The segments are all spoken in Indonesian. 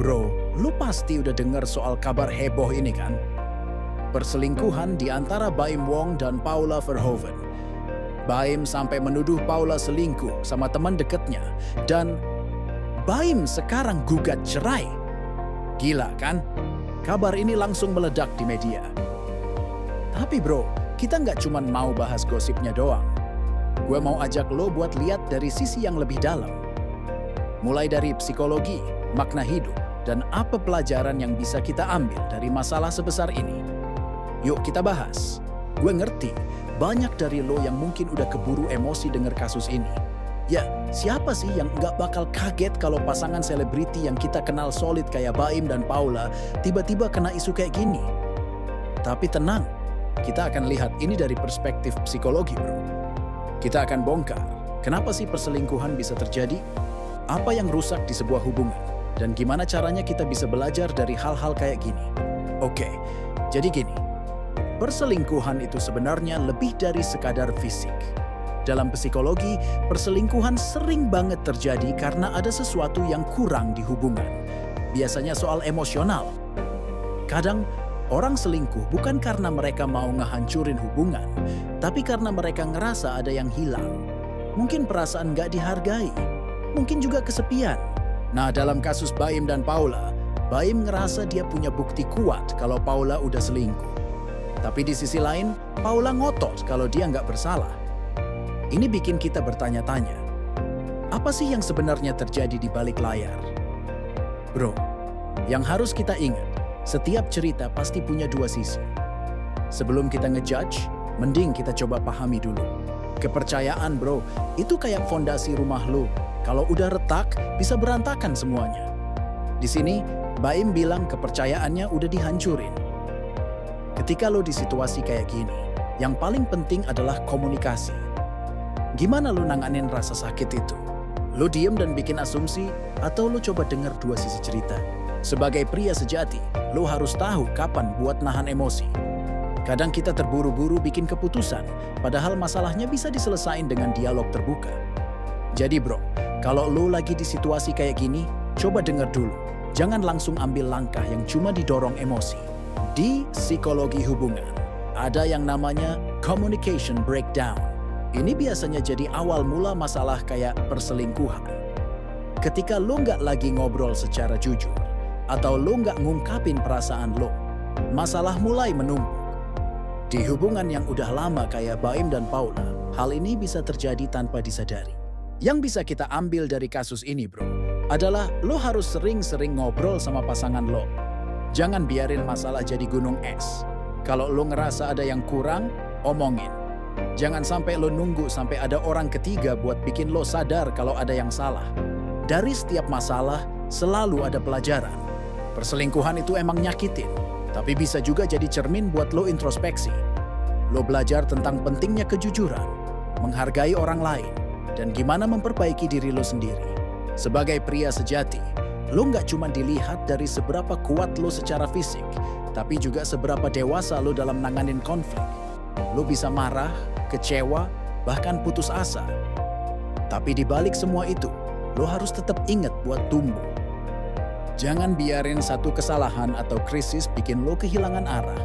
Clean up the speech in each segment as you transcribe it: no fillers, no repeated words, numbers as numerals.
Bro, lu pasti udah dengar soal kabar heboh ini kan? Perselingkuhan di antara Baim Wong dan Paula Verhoeven. Baim sampai menuduh Paula selingkuh sama teman dekatnya dan Baim sekarang gugat cerai. Gila kan? Kabar ini langsung meledak di media. Tapi bro, kita nggak cuma mau bahas gosipnya doang. Gue mau ajak lo buat lihat dari sisi yang lebih dalam. Mulai dari psikologi, makna hidup, dan apa pelajaran yang bisa kita ambil dari masalah sebesar ini. Yuk kita bahas. Gue ngerti, banyak dari lo yang mungkin udah keburu emosi denger kasus ini. Ya, siapa sih yang nggak bakal kaget kalau pasangan selebriti yang kita kenal solid kayak Baim dan Paula tiba-tiba kena isu kayak gini? Tapi tenang, kita akan lihat ini dari perspektif psikologi bro. Kita akan bongkar, kenapa sih perselingkuhan bisa terjadi? Apa yang rusak di sebuah hubungan? Dan gimana caranya kita bisa belajar dari hal-hal kayak gini? Oke, jadi gini. Perselingkuhan itu sebenarnya lebih dari sekadar fisik. Dalam psikologi, perselingkuhan sering banget terjadi karena ada sesuatu yang kurang di hubungan. Biasanya soal emosional. Kadang, orang selingkuh bukan karena mereka mau ngehancurin hubungan, tapi karena mereka ngerasa ada yang hilang. Mungkin perasaan nggak dihargai, mungkin juga kesepian. Nah, dalam kasus Baim dan Paula, Baim ngerasa dia punya bukti kuat kalau Paula udah selingkuh. Tapi di sisi lain, Paula ngotot kalau dia nggak bersalah. Ini bikin kita bertanya-tanya, apa sih yang sebenarnya terjadi di balik layar? Bro, yang harus kita ingat, setiap cerita pasti punya dua sisi. Sebelum kita ngejudge, mending kita coba pahami dulu. Kepercayaan bro, itu kayak fondasi rumah lo. Kalau udah retak, bisa berantakan semuanya. Di sini, Baim bilang kepercayaannya udah dihancurin. Ketika lo di situasi kayak gini, yang paling penting adalah komunikasi. Gimana lo nanganin rasa sakit itu? Lo diem dan bikin asumsi, atau lo coba denger dua sisi cerita? Sebagai pria sejati, lo harus tahu kapan buat nahan emosi. Kadang kita terburu-buru bikin keputusan, padahal masalahnya bisa diselesain dengan dialog terbuka. Jadi bro, kalau lo lagi di situasi kayak gini, coba denger dulu. Jangan langsung ambil langkah yang cuma didorong emosi. Di psikologi hubungan, ada yang namanya communication breakdown. Ini biasanya jadi awal mula masalah kayak perselingkuhan. Ketika lo nggak lagi ngobrol secara jujur, atau lo nggak ngungkapin perasaan lo, masalah mulai menumpuk. Di hubungan yang udah lama kayak Baim dan Paula, hal ini bisa terjadi tanpa disadari. Yang bisa kita ambil dari kasus ini bro, adalah lo harus sering-sering ngobrol sama pasangan lo. Jangan biarin masalah jadi gunung es. Kalau lo ngerasa ada yang kurang, omongin. Jangan sampai lo nunggu sampai ada orang ketiga buat bikin lo sadar kalau ada yang salah. Dari setiap masalah, selalu ada pelajaran. Perselingkuhan itu emang nyakitin, tapi bisa juga jadi cermin buat lo introspeksi. Lo belajar tentang pentingnya kejujuran, menghargai orang lain, dan gimana memperbaiki diri lo sendiri. Sebagai pria sejati, lo nggak cuma dilihat dari seberapa kuat lo secara fisik, tapi juga seberapa dewasa lo dalam nanganin konflik. Lo bisa marah, kecewa, bahkan putus asa. Tapi di balik semua itu, lo harus tetap ingat buat tumbuh. Jangan biarin satu kesalahan atau krisis bikin lo kehilangan arah.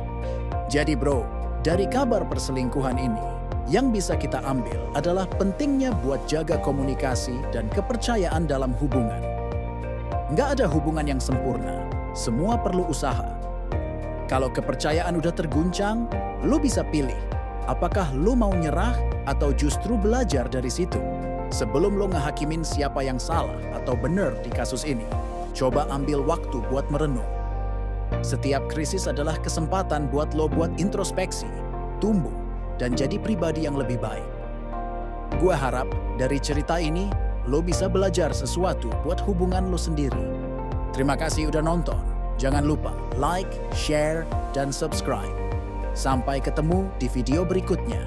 Jadi bro, dari kabar perselingkuhan ini, yang bisa kita ambil adalah pentingnya buat jaga komunikasi dan kepercayaan dalam hubungan. Nggak ada hubungan yang sempurna, semua perlu usaha. Kalau kepercayaan udah terguncang, lo bisa pilih. Apakah lo mau nyerah atau justru belajar dari situ? Sebelum lo ngehakimin siapa yang salah atau benar di kasus ini, coba ambil waktu buat merenung. Setiap krisis adalah kesempatan buat lo buat introspeksi, tumbuh, dan jadi pribadi yang lebih baik. Gua harap dari cerita ini, lo bisa belajar sesuatu buat hubungan lo sendiri. Terima kasih udah nonton. Jangan lupa like, share, dan subscribe. Sampai ketemu di video berikutnya.